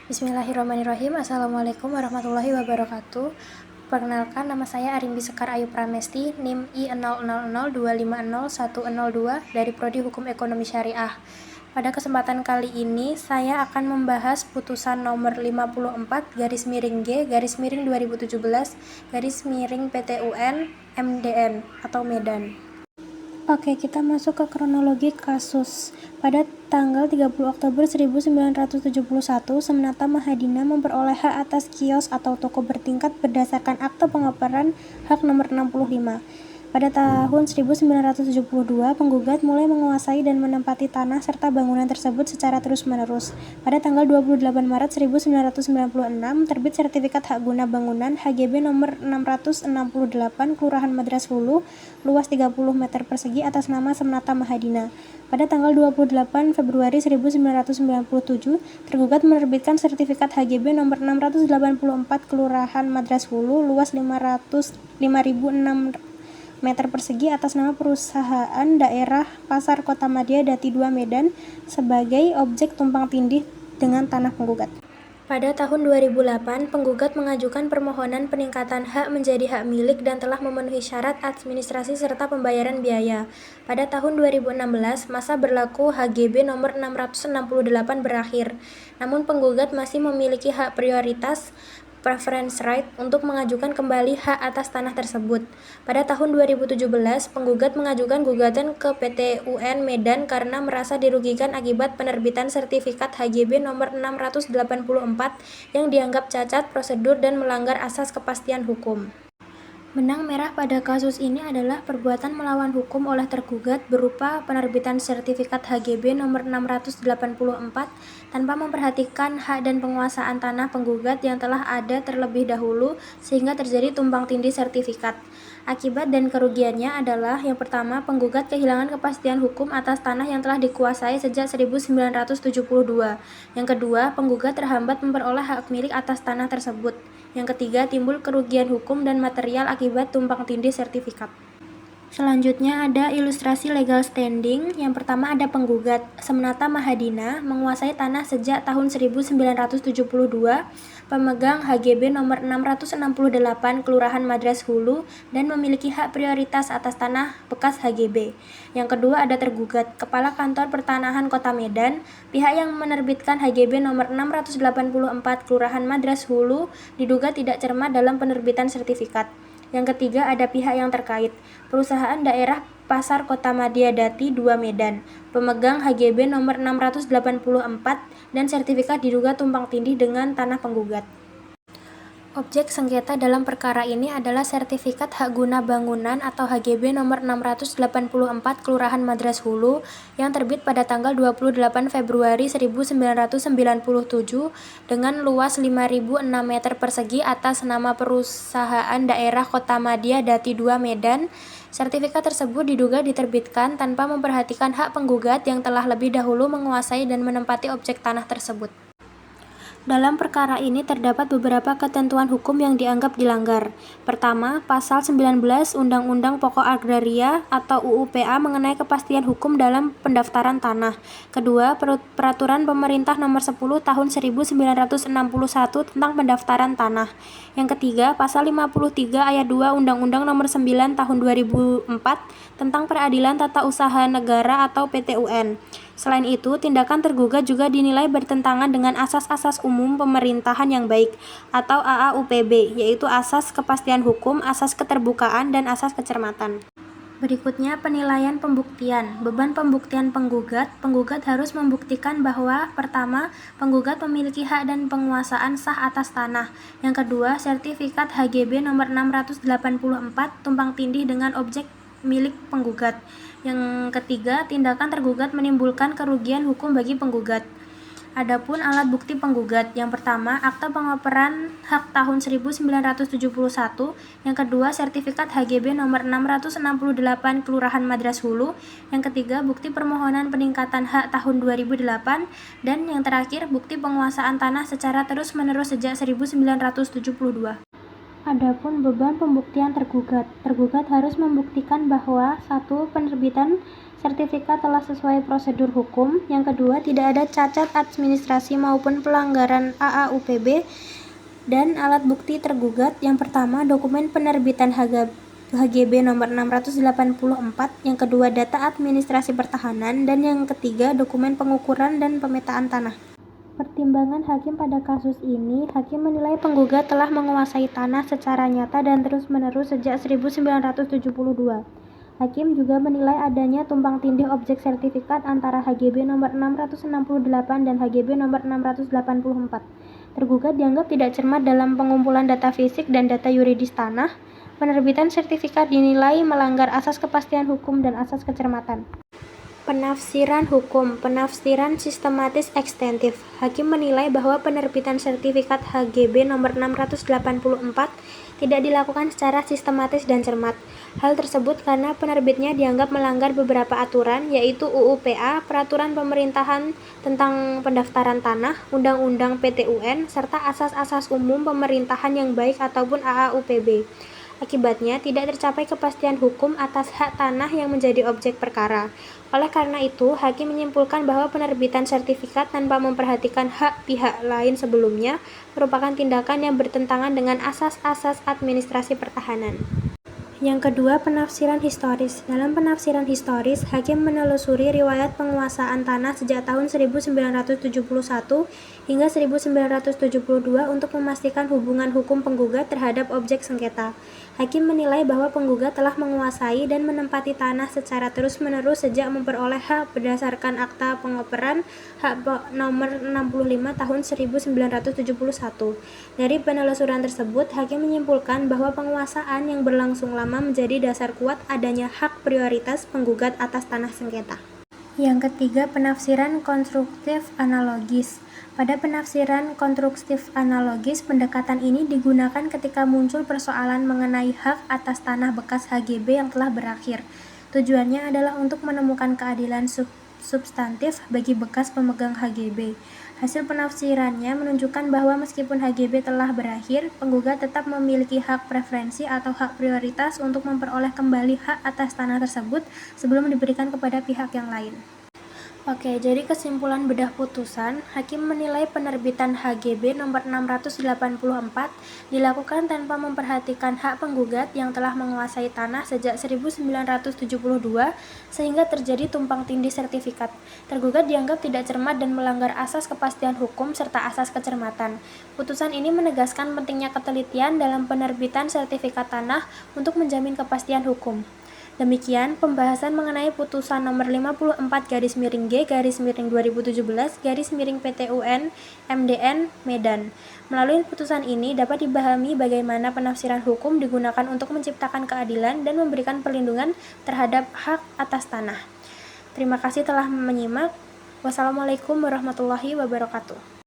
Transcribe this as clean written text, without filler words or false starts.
Bismillahirrahmanirrahim. Assalamualaikum warahmatullahi wabarakatuh. Perkenalkan, nama saya Arimbi Sekar Ayu Pramesti, NIM I0002501002 dari Prodi Hukum Ekonomi Syariah. Pada kesempatan kali ini, saya akan membahas putusan nomor 54-G/2017 PTUN MDN atau Medan. Oke, kita masuk ke kronologi kasus. Pada tanggal 30 Oktober 1971, Semenata Mahadina memperoleh hak atas kios atau toko bertingkat berdasarkan Akte Pengoperan Hak Nomor 65. Pada tahun 1972, penggugat mulai menguasai dan menempati tanah serta bangunan tersebut secara terus-menerus. Pada tanggal 28 Maret 1996, terbit Sertifikat Hak Guna Bangunan HGB nomor 668 Kelurahan Madras Hulu, luas 30 meter persegi atas nama Semenata Mahadina. Pada tanggal 28 Februari 1997, tergugat menerbitkan Sertifikat HGB nomor 684 Kelurahan Madras Hulu, luas 5.006 meter persegi atas nama Perusahaan Daerah Pasar Kotamadya Dati 2 Medan sebagai objek tumpang tindih dengan tanah penggugat. Pada tahun 2008, penggugat mengajukan permohonan peningkatan hak menjadi hak milik dan telah memenuhi syarat administrasi serta pembayaran biaya. Pada tahun 2016, masa berlaku HGB nomor 668 berakhir. Namun penggugat masih memiliki hak prioritas preference right untuk mengajukan kembali hak atas tanah tersebut. Pada tahun 2017, penggugat mengajukan gugatan ke PT UN Medan karena merasa dirugikan akibat penerbitan sertifikat HGB nomor 684 yang dianggap cacat prosedur dan melanggar asas kepastian hukum. Benang merah pada kasus ini adalah perbuatan melawan hukum oleh tergugat berupa penerbitan sertifikat HGB nomor 684 tanpa memperhatikan hak dan penguasaan tanah penggugat yang telah ada terlebih dahulu sehingga terjadi tumpang tindih sertifikat. Akibat dan kerugiannya adalah yang pertama, penggugat kehilangan kepastian hukum atas tanah yang telah dikuasai sejak 1972. Yang kedua, penggugat terhambat memperoleh hak milik atas tanah tersebut. Yang ketiga, timbul kerugian hukum dan material akibat tumpang tindih sertifikat. Selanjutnya ada ilustrasi legal standing. Yang pertama ada penggugat. Semenata Mahadina menguasai tanah sejak tahun 1972, pemegang HGB nomor 668 Kelurahan Madras Hulu dan memiliki hak prioritas atas tanah bekas HGB. Yang kedua ada tergugat, Kepala Kantor Pertanahan Kota Medan, pihak yang menerbitkan HGB nomor 684 Kelurahan Madras Hulu diduga tidak cermat dalam penerbitan sertifikat. Yang ketiga ada pihak yang terkait, Perusahaan Daerah Pasar Kotamadya Dati 2 Medan, pemegang HGB nomor 684 dan sertifikat diduga tumpang tindih dengan tanah penggugat. Objek sengketa dalam perkara ini adalah Sertifikat Hak Guna Bangunan atau HGB nomor 684 Kelurahan Madras Hulu yang terbit pada tanggal 28 Februari 1997 dengan luas 5.006 meter persegi atas nama Perusahaan Daerah Kotamadya Dati 2 Medan. Sertifikat tersebut diduga diterbitkan tanpa memperhatikan hak penggugat yang telah lebih dahulu menguasai dan menempati objek tanah tersebut. Dalam perkara ini terdapat beberapa ketentuan hukum yang dianggap dilanggar. Pertama, Pasal 19 Undang-Undang Pokok Agraria atau UU-PA mengenai kepastian hukum dalam pendaftaran tanah. Kedua, Peraturan Pemerintah Nomor 10 Tahun 1961 tentang pendaftaran tanah. Yang ketiga, Pasal 53 Ayat 2 Undang-Undang Nomor 9 Tahun 2004 tentang Peradilan Tata Usaha Negara atau PTUN. Selain itu, tindakan tergugat juga dinilai bertentangan dengan asas-asas umum pemerintahan yang baik atau AAUPB, yaitu asas kepastian hukum, asas keterbukaan, dan asas kecermatan. Berikutnya penilaian pembuktian. Beban pembuktian penggugat. Penggugat harus membuktikan bahwa pertama, penggugat memiliki hak dan penguasaan sah atas tanah. Yang kedua, sertifikat HGB nomor 684 tumpang tindih dengan objek milik penggugat. Yang ketiga, tindakan tergugat menimbulkan kerugian hukum bagi penggugat. Adapun alat bukti penggugat, yang pertama, Akta Pengoperan Hak tahun 1971, yang kedua, Sertifikat HGB nomor 668 Kelurahan Madras Hulu, yang ketiga, bukti permohonan peningkatan hak tahun 2008, dan yang terakhir, bukti penguasaan tanah secara terus-menerus sejak 1972. Adapun beban pembuktian tergugat harus membuktikan bahwa 1. Penerbitan sertifikat telah sesuai prosedur hukum. Yang kedua, tidak ada cacat administrasi maupun pelanggaran AAUPB dan alat bukti tergugat. Yang pertama, dokumen penerbitan HGB nomor 684, yang kedua data administrasi pertahanan, dan yang ketiga dokumen pengukuran dan pemetaan tanah. Pertimbangan hakim pada kasus ini, hakim menilai penggugat telah menguasai tanah secara nyata dan terus-menerus sejak 1972. Hakim juga menilai adanya tumpang tindih objek sertifikat antara HGB nomor 668 dan HGB nomor 684. Tergugat dianggap tidak cermat dalam pengumpulan data fisik dan data yuridis tanah. Penerbitan sertifikat dinilai melanggar asas kepastian hukum dan asas kecermatan. Penafsiran hukum, penafsiran sistematis ekstensif. Hakim menilai bahwa penerbitan sertifikat HGB nomor 684 tidak dilakukan secara sistematis dan cermat. Hal tersebut karena penerbitnya dianggap melanggar beberapa aturan, yaitu UU PA, Peraturan Pemerintahan tentang Pendaftaran Tanah, Undang-Undang PTUN, serta asas-asas umum pemerintahan yang baik ataupun AAUPB. Akibatnya, tidak tercapai kepastian hukum atas hak tanah yang menjadi objek perkara. Oleh karena itu, hakim menyimpulkan bahwa penerbitan sertifikat tanpa memperhatikan hak pihak lain sebelumnya merupakan tindakan yang bertentangan dengan asas-asas administrasi pertahanan. Yang kedua, penafsiran historis. Dalam penafsiran historis, hakim menelusuri riwayat penguasaan tanah sejak tahun 1971 hingga 1972 untuk memastikan hubungan hukum penggugat terhadap objek sengketa. Hakim menilai bahwa penggugat telah menguasai dan menempati tanah secara terus-menerus sejak memperoleh hak berdasarkan Akta Pengoperan Hak nomor 65 tahun 1971. Dari penelusuran tersebut, hakim menyimpulkan bahwa penguasaan yang berlangsung lama menjadi dasar kuat adanya hak prioritas penggugat atas tanah sengketa. Yang ketiga, penafsiran konstruktif analogis. Pada penafsiran konstruktif analogis, pendekatan ini digunakan ketika muncul persoalan mengenai hak atas tanah bekas HGB yang telah berakhir. Tujuannya adalah untuk menemukan keadilan substantif bagi bekas pemegang HGB. Hasil penafsirannya menunjukkan bahwa meskipun HGB telah berakhir, penggugat tetap memiliki hak preferensi atau hak prioritas untuk memperoleh kembali hak atas tanah tersebut sebelum diberikan kepada pihak yang lain. Oke, jadi kesimpulan bedah putusan, hakim menilai penerbitan HGB nomor 684 dilakukan tanpa memperhatikan hak penggugat yang telah menguasai tanah sejak 1972 sehingga terjadi tumpang tindih sertifikat. Tergugat dianggap tidak cermat dan melanggar asas kepastian hukum serta asas kecermatan. Putusan ini menegaskan pentingnya ketelitian dalam penerbitan sertifikat tanah untuk menjamin kepastian hukum. Demikian pembahasan mengenai putusan nomor 54/G/2017/PTUN MDN Medan. Melalui putusan ini dapat dipahami bagaimana penafsiran hukum digunakan untuk menciptakan keadilan dan memberikan perlindungan terhadap hak atas tanah. Terima kasih telah menyimak. Wassalamualaikum warahmatullahi wabarakatuh.